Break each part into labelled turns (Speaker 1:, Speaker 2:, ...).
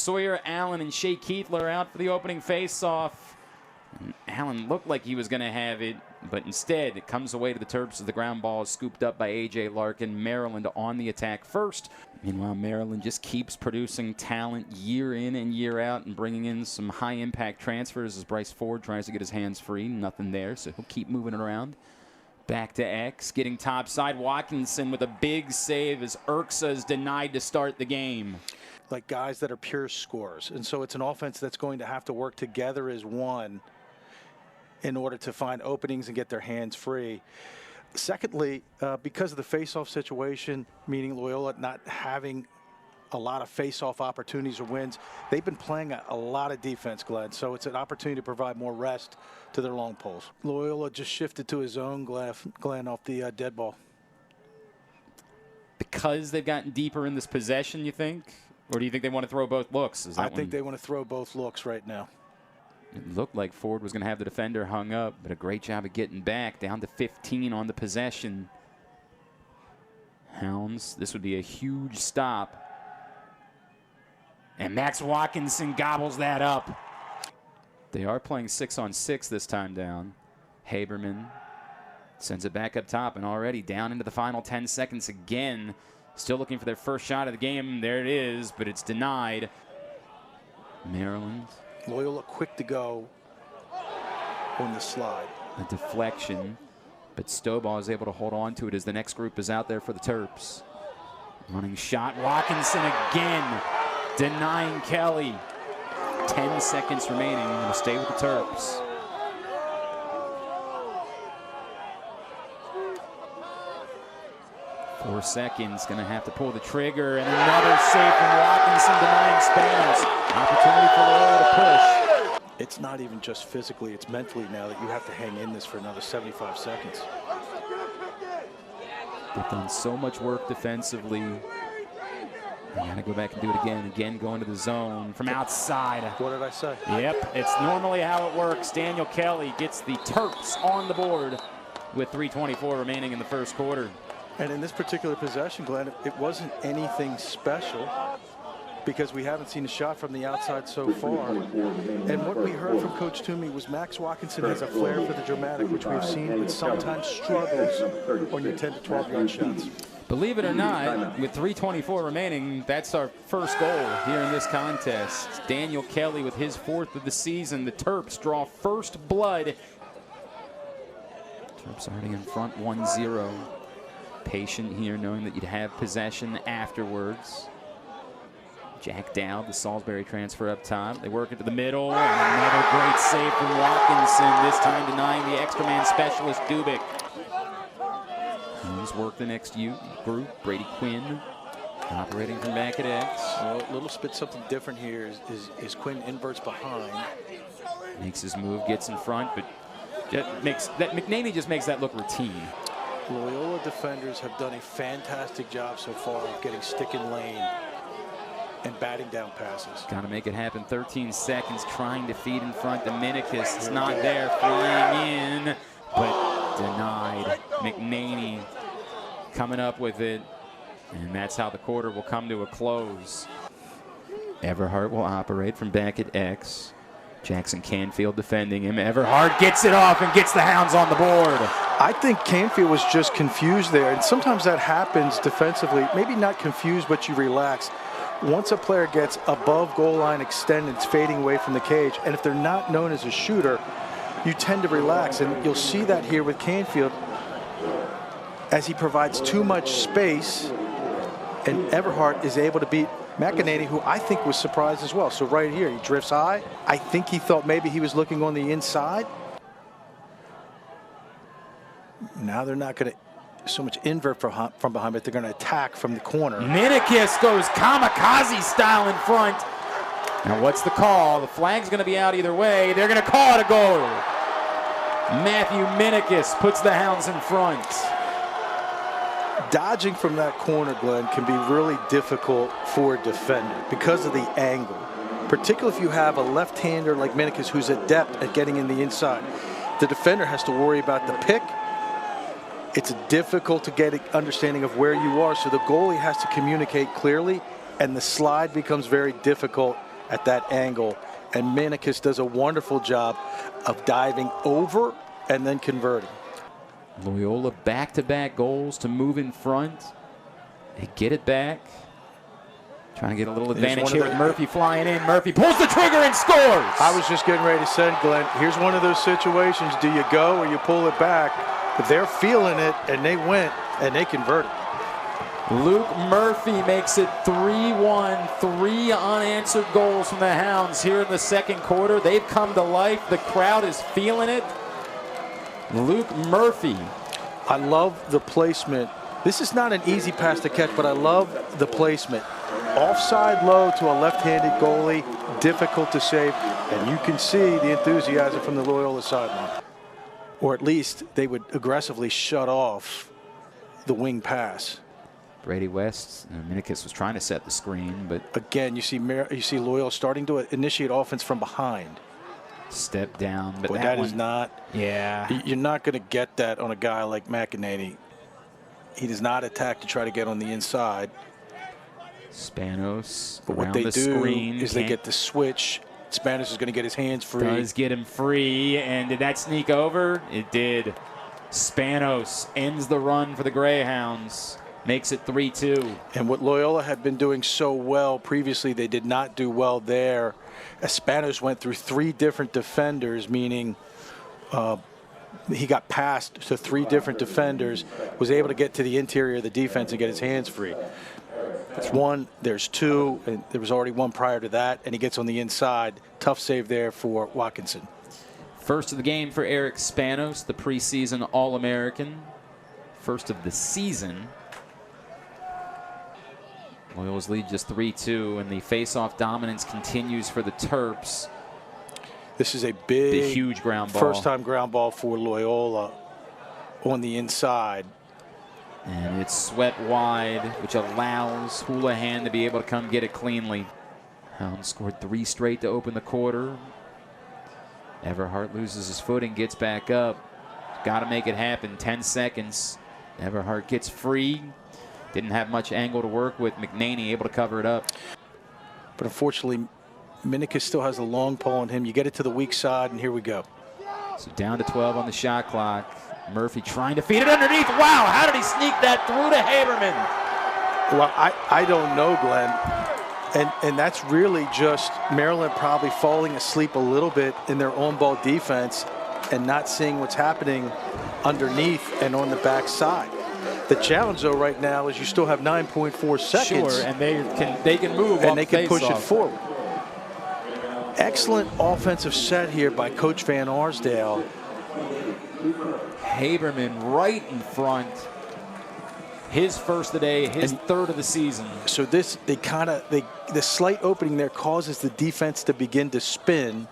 Speaker 1: Sawyer Allen and Shea Keitler out for the opening face-off. And Allen looked like he was going to have it, but instead it comes away to the Terps as the ground ball is scooped up by A.J. Larkin. Maryland on the attack first. Meanwhile, Maryland just keeps producing talent year in and year out and bringing in some high-impact transfers as Bryce Ford tries to get his hands free. Nothing there, so he'll keep moving it around. Back to X, getting topside. Watkinson with a big save as Urksa is denied to start the game.
Speaker 2: Like guys that are pure scorers. And so it's an offense that's going to have to work together as one in order to find openings and get their hands free. Secondly, because of the face-off situation, meaning Loyola not having a lot of face-off opportunities or wins, they've been playing a lot of defense, Glenn. So it's an opportunity to provide more rest to their long poles. Loyola just shifted to his own, Glenn, off the dead ball.
Speaker 1: Because they've gotten deeper in this possession, you think? Or do you think they want to throw both looks?
Speaker 2: I think they want to throw both looks right now.
Speaker 1: It looked like Ford was going to have the defender hung up, but a great job of getting back, down to 15 on the possession. Hounds, this would be a huge stop. And Max Watkinson gobbles that up. They are playing 6-on-6 this time down. Haberman sends it back up top and already down into the final 10 seconds again. Still looking for their first shot of the game. There it is, but it's denied. Maryland.
Speaker 2: Loyola quick to go on the slide.
Speaker 1: A deflection, but Stovall is able to hold on to it as the next group is out there for the Terps. Running shot, Watkinson again, denying Kelly. 10 seconds remaining, will stay with the Terps. Four seconds, gonna have to pull the trigger, and another save from Watkinson denying Spanos. Opportunity for Loyola to push.
Speaker 2: It's not even just physically, it's mentally now that you have to hang in this for another 75 seconds.
Speaker 1: They've done so much work defensively. They gotta go back and do it again. Again, going to the zone from outside.
Speaker 2: What did I say?
Speaker 1: Yep, it's normally how it works. Daniel Kelly gets the Terps on the board with 3:24 remaining in the first quarter.
Speaker 2: And in this particular possession, Glenn, it wasn't anything special because we haven't seen a shot from the outside so far. And what we heard from Coach Toomey was Max Watkinson has a flair for the dramatic, which we've seen, but sometimes struggles on your 10 to 12-yard shots.
Speaker 1: Believe it or not, with 3:24 remaining, that's our first goal here in this contest. Daniel Kelly with his 4th of the season. The Terps draw first blood. Terps already in front 1-0. Patient here, knowing that you'd have possession afterwards. Jack Dowd, the Salisbury transfer up top. They work into the middle, and another great save from Watkinson, this time denying the extra man specialist, Dubik. He's worked the next group. Brady Quinn operating from back at X.
Speaker 2: Well, a little bit something different here is Quinn inverts behind.
Speaker 1: Makes his move, gets in front, but McNaney just makes that look routine.
Speaker 2: Loyola defenders have done a fantastic job so far of getting stick in lane and batting down passes.
Speaker 1: Got to make it happen. 13 seconds trying to feed in front. Dominicus is not there, flying in, but denied. McNaney coming up with it, and that's how the quarter will come to a close. Everhart will operate from back at X. Jackson Canfield defending him. Everhart gets it off and gets the Hounds on the board.
Speaker 2: I think Canfield was just confused there, and sometimes that happens defensively. Maybe not confused, but you relax. Once a player gets above goal line extended, it's fading away from the cage, and if they're not known as a shooter, you tend to relax, and you'll see that here with Canfield as he provides too much space, and Everhart is able to beat McEnany, who I think was surprised as well. So right here, he drifts high. I think he thought maybe he was looking on the inside. Now they're not going to so much invert from behind, but they're going to attack from the corner.
Speaker 1: Minikis goes kamikaze style in front. Now what's the call? The flag's going to be out either way. They're going to call it a goal. Matthew Minikis puts the Hounds in front.
Speaker 2: Dodging from that corner, Glenn, can be really difficult for a defender because of the angle, particularly if you have a left-hander like Minikis who's adept at getting in the inside. The defender has to worry about the pick. It's difficult to get an understanding of where you are, so the goalie has to communicate clearly, and the slide becomes very difficult at that angle. And Minicus does a wonderful job of diving over and then converting.
Speaker 1: Loyola back-to-back goals to move in front. They get it back. Trying to get a little advantage here with Murphy flying in. Murphy pulls the trigger and scores.
Speaker 2: I was just getting ready to say, Glenn, here's one of those situations. Do you go or you pull it back? But they're feeling it, and they went, and they converted.
Speaker 1: Luke Murphy makes it 3-1. 3 unanswered goals from the Hounds here in the second quarter. They've come to life. The crowd is feeling it. Luke Murphy.
Speaker 2: I love the placement. This is not an easy pass to catch, but I love the placement. Offside low to a left-handed goalie, difficult to save, and you can see the enthusiasm from the Loyola sideline. Or at least they would aggressively shut off the wing pass.
Speaker 1: Brady West, Minicus was trying to set the screen, but
Speaker 2: again, you see Loyola starting to initiate offense from behind.
Speaker 1: Step down, but
Speaker 2: that is not.
Speaker 1: Yeah,
Speaker 2: you're not going to get that on a guy like McEnany. He does not attack to try to get on the inside.
Speaker 1: Spanos,
Speaker 2: but what they do is they get the switch. Spanos is going to get his hands free.
Speaker 1: Does get him free, and did that sneak over? It did. Spanos ends the run for the Greyhounds. Makes it 3-2.
Speaker 2: And what Loyola had been doing so well previously, they did not do well there. Spanos went through 3 different defenders, meaning he got passed to 3 different defenders, was able to get to the interior of the defense and get his hands free. It's 1, there's 2, and there was already 1 prior to that, and he gets on the inside. Tough save there for Watkinson.
Speaker 1: First of the game for Eric Spanos, the preseason All-American. First of the season. Loyola's lead just 3-2, and the face-off dominance continues for the Terps.
Speaker 2: This is a big,
Speaker 1: huge ground ball.
Speaker 2: First-time ground ball for Loyola on the inside.
Speaker 1: And it's swept wide, which allows Houlihan to be able to come get it cleanly. Hound scored 3 straight to open the quarter. Everhart loses his footing, gets back up. Got to make it happen. 10 seconds. Everhart gets free. Didn't have much angle to work with. McNaney able to cover it up.
Speaker 2: But unfortunately, Minicus still has a long pole on him. You get it to the weak side, and here we go.
Speaker 1: So down to 12 on the shot clock. Murphy trying to feed it underneath. Wow, how did he sneak that through to Haberman?
Speaker 2: Well, I don't know, Glenn. And that's really just Maryland probably falling asleep a little bit in their own ball defense and not seeing what's happening underneath and on the back side. The challenge, though, right now is you still have 9.4 seconds.
Speaker 1: Sure, and they can move
Speaker 2: and they can push it forward. Excellent offensive set here by Coach Van Arsdale.
Speaker 1: Haberman right in front. His first of the day, his third of the season.
Speaker 2: So the slight opening there causes the defense to begin to spin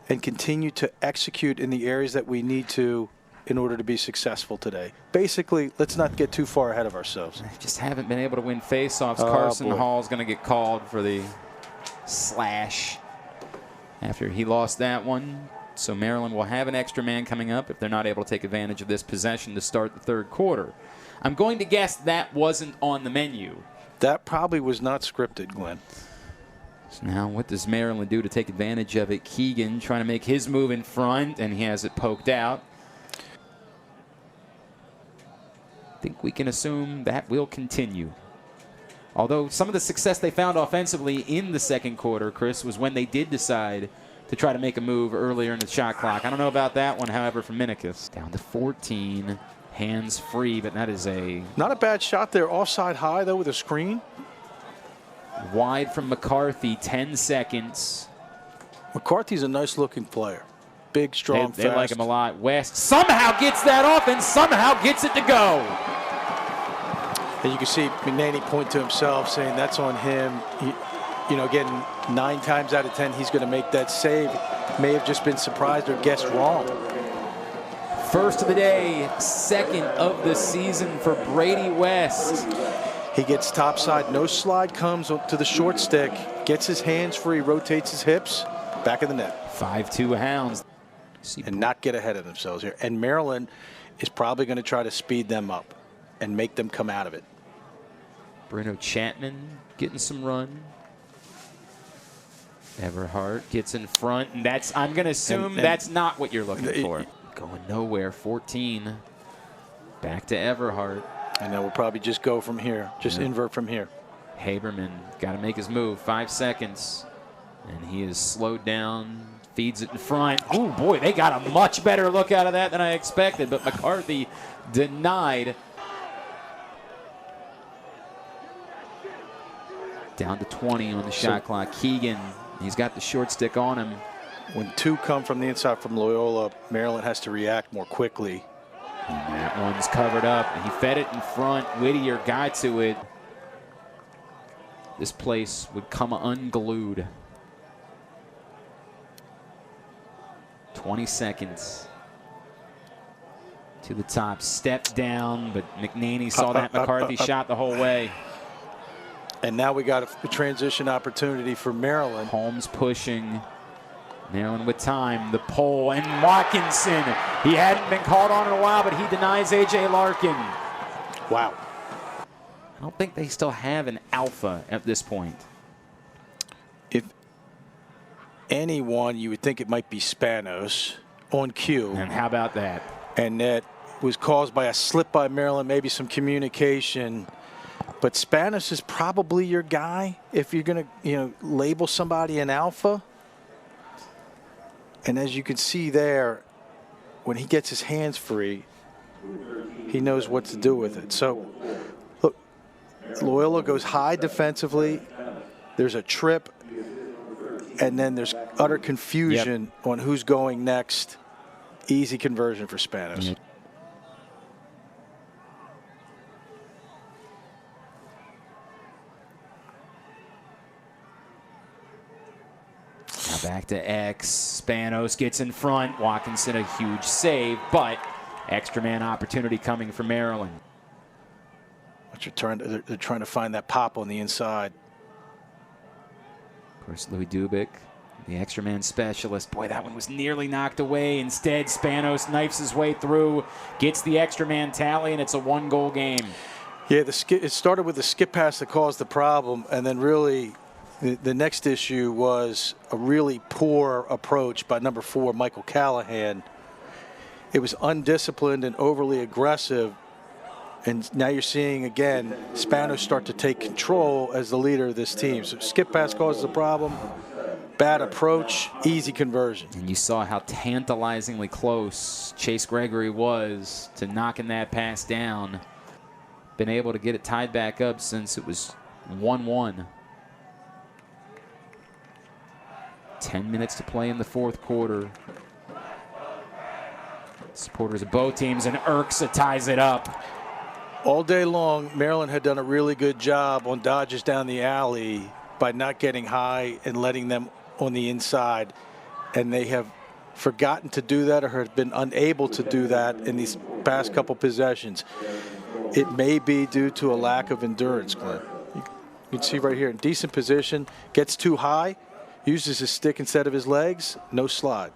Speaker 2: and continue to execute in the areas that we need to in order to be successful today. Basically, let's not get too far ahead of ourselves.
Speaker 1: They just haven't been able to win faceoffs. Carson Hall's going to get called for the slash after he lost that one. So Maryland will have an extra man coming up if they're not able to take advantage of this possession to start the third quarter. I'm going to guess that wasn't on the menu.
Speaker 2: That probably was not scripted, Glenn.
Speaker 1: So now what does Maryland do to take advantage of it? Keegan trying to make his move in front, and he has it poked out. I think we can assume that will continue. Although some of the success they found offensively in the second quarter, Chris, was when they did decide to try to make a move earlier in the shot clock. I don't know about that one, however, for Minicus. Down to 14, hands free, but that is
Speaker 2: not a bad shot there. Offside high, though, with a screen.
Speaker 1: Wide from McCarthy, 10 seconds.
Speaker 2: McCarthy's a nice-looking player. Big, strong, fast.
Speaker 1: They like him a lot. West somehow gets that off and somehow gets it to go.
Speaker 2: And you can see McNaney point to himself saying that's on him. You know, again, 9 times out of 10, he's going to make that save. May have just been surprised or guessed wrong.
Speaker 1: First of the day, second of the season for Brady West.
Speaker 2: He gets topside. No slide comes to the short stick. Gets his hands free, rotates his hips, back of the net.
Speaker 1: 5-2 Hounds.
Speaker 2: And not get ahead of themselves here. And Maryland is probably going to try to speed them up and make them come out of it.
Speaker 1: Bruno Chapman getting some run. Everhart gets in front, and I'm going to assume that's not what you're looking for. Going nowhere, 14. Back to Everhart.
Speaker 2: And then we'll probably just go from here, just invert from here.
Speaker 1: Haberman got to make his move, 5 seconds. And he is slowed down, feeds it in front. Oh, boy, they got a much better look out of that than I expected, but McCarthy denied. Down to 20 on the shot clock. Keegan, he's got the short stick on him.
Speaker 2: When 2 come from the inside from Loyola, Maryland has to react more quickly.
Speaker 1: And that one's covered up. He fed it in front. Whittier got to it. This place would come unglued. 20 seconds. To the top. Stepped down, but McNaney saw that McCarthy shot the whole way.
Speaker 2: And now we got a transition opportunity for Maryland.
Speaker 1: Holmes pushing. Maryland with time. The pole and Watkinson. He hadn't been called on in a while, but he denies A.J. Larkin.
Speaker 2: Wow.
Speaker 1: I don't think they still have an alpha at this point.
Speaker 2: If anyone, you would think it might be Spanos on cue.
Speaker 1: And how about that?
Speaker 2: And that was caused by a slip by Maryland, maybe some communication. But Spanos is probably your guy if you're going to, label somebody an alpha. And as you can see there, when he gets his hands free, he knows what to do with it. So, look, Loyola goes high defensively. There's a trip, and then there's utter confusion on who's going next. Easy conversion for Spanos.
Speaker 1: Yep. Back to X. Spanos gets in front. Watkinson a huge save, but extra man opportunity coming from Maryland.
Speaker 2: They're trying to find that pop on the inside.
Speaker 1: Of course, Louis Dubik, the extra man specialist. Boy, that one was nearly knocked away. Instead, Spanos knifes his way through, gets the extra man tally, and it's a 1-goal game.
Speaker 2: Yeah, it started with the skip pass that caused the problem, and then really the next issue was a really poor approach by number 4, Michael Callahan. It was undisciplined and overly aggressive. And now you're seeing, again, Spanos start to take control as the leader of this team. So skip pass causes a problem. Bad approach, easy conversion.
Speaker 1: And you saw how tantalizingly close Chase Gregory was to knocking that pass down. Been able to get it tied back up since it was 1-1. 10 minutes to play in the 4th quarter. Supporters of both teams, and Urksa ties it up.
Speaker 2: All day long, Maryland had done a really good job on dodges down the alley by not getting high and letting them on the inside. And they have forgotten to do that or have been unable to do that in these past couple possessions. It may be due to a lack of endurance, Glenn. You can see right here, in decent position, gets too high, uses his stick instead of his legs, no slide.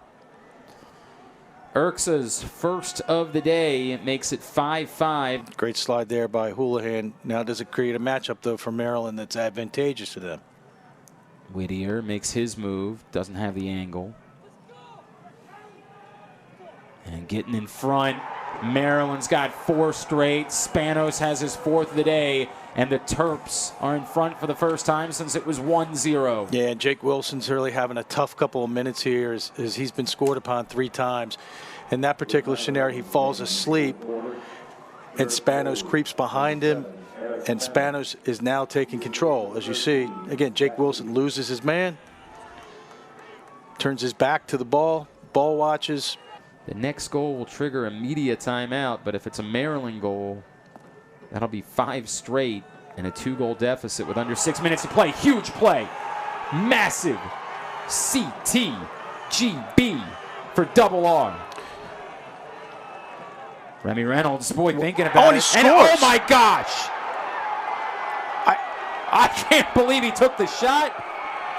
Speaker 1: Urksa's first of the day makes it 5-5.
Speaker 2: Great slide there by Houlihan. Now does it create a matchup, though, for Maryland that's advantageous to them?
Speaker 1: Whittier makes his move, doesn't have the angle. And getting in front, Maryland's got 4 straight. Spanos has his 4th of the day, and the Terps are in front for the first time since it was 1-0.
Speaker 2: Yeah, and Jake Wilson's really having a tough couple of minutes here as he's been scored upon 3 times. In that particular scenario, he falls asleep, and Spanos creeps behind him, and Spanos is now taking control. As you see, again, Jake Wilson loses his man, turns his back to the ball watches.
Speaker 1: The next goal will trigger a media timeout, but if it's a Maryland goal, that'll be 5 straight and a 2-goal deficit with under 6 minutes to play. Huge play. Massive CTGB for double R. Remy Reynolds, boy, thinking about it. And oh my gosh! I can't believe he took the shot.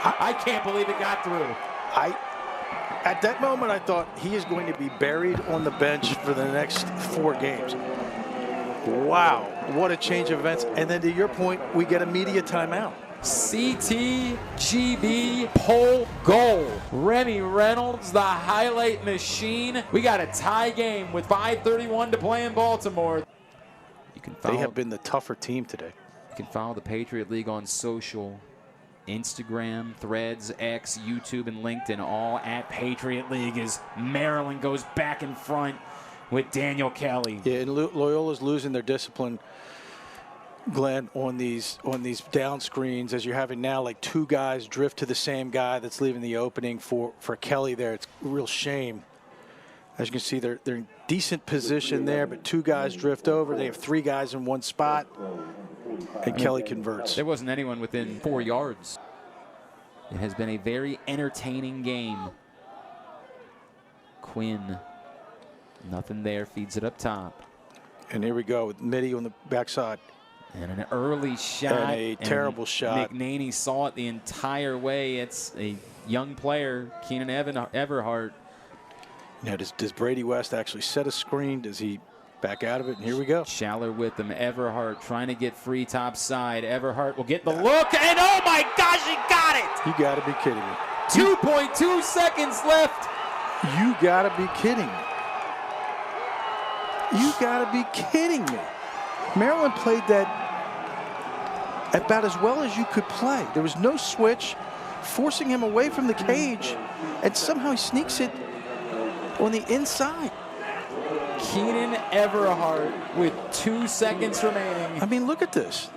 Speaker 1: I can't believe it got through.
Speaker 2: At that moment, I thought he is going to be buried on the bench for the next 4 games. Wow, what a change of events. And then to your point, we get a media timeout.
Speaker 1: CTGB pole goal. Remy Reynolds, the highlight machine. We got a tie game with 5:31 to play in Baltimore. You can follow,
Speaker 2: They have been the tougher team today.
Speaker 1: You can follow the Patriot League on social. Instagram, Threads, X, YouTube, and LinkedIn, all at Patriot League as Maryland goes back in front with Daniel Kelly.
Speaker 2: Yeah, and Loyola's losing their discipline, Glenn, on these down screens, as you're having now like two guys drift to the same guy that's leaving the opening for Kelly there. It's a real shame. As you can see, they're in decent position there, but two guys drift over. They have three guys in one spot, and Kelly converts.
Speaker 1: There wasn't anyone within 4 yards. It has been a very entertaining game. Quinn, nothing there, feeds it up top.
Speaker 2: And here we go with Mitty on the backside.
Speaker 1: And an early shot.
Speaker 2: And a terrible shot.
Speaker 1: McNaney saw it the entire way. It's a young player, Keenan Everhart.
Speaker 2: Now, does Brady West actually set a screen? Does he back out of it? And here we go.
Speaker 1: Schaller with them. Everhart trying to get free top side. Everhart will get the look. And oh my gosh, he got it!
Speaker 2: You got to be kidding me.
Speaker 1: 2.2 seconds left.
Speaker 2: You got to be kidding me. You got to be kidding me. Maryland played that about as well as you could play. There was no switch, forcing him away from the cage, and somehow he sneaks it on the inside.
Speaker 1: Keenan Everhart with 2 seconds remaining.
Speaker 2: I mean, look at this.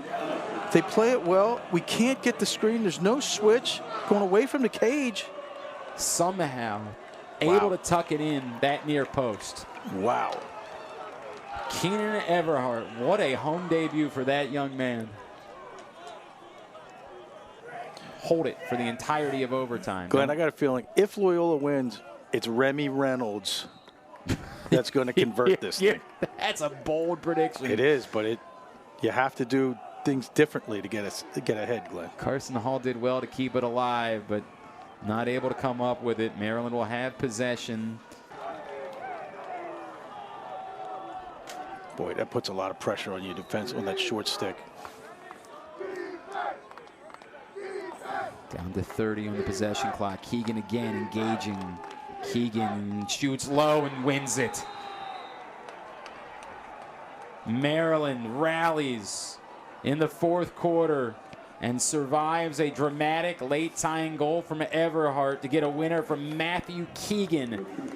Speaker 2: They play it well. We can't get the screen. There's no switch going away from the cage.
Speaker 1: Somehow able to tuck it in that near post.
Speaker 2: Wow.
Speaker 1: Keenan Everhart, what a home debut for that young man. Hold it for the entirety of overtime.
Speaker 2: Glenn, I got a feeling if Loyola wins, it's Remy Reynolds that's going to convert this thing.
Speaker 1: That's a bold prediction.
Speaker 2: It is, but you have to do things differently to get ahead, Glenn.
Speaker 1: Carson Hall did well to keep it alive, but not able to come up with it. Maryland will have possession.
Speaker 2: Boy, that puts a lot of pressure on you defense on that short stick.
Speaker 1: Down to 30 on the possession clock. Keegan again engaging. Keegan shoots low and wins it. Maryland rallies in the fourth quarter and survives a dramatic late tying goal from Everhart to get a winner from Matthew Keegan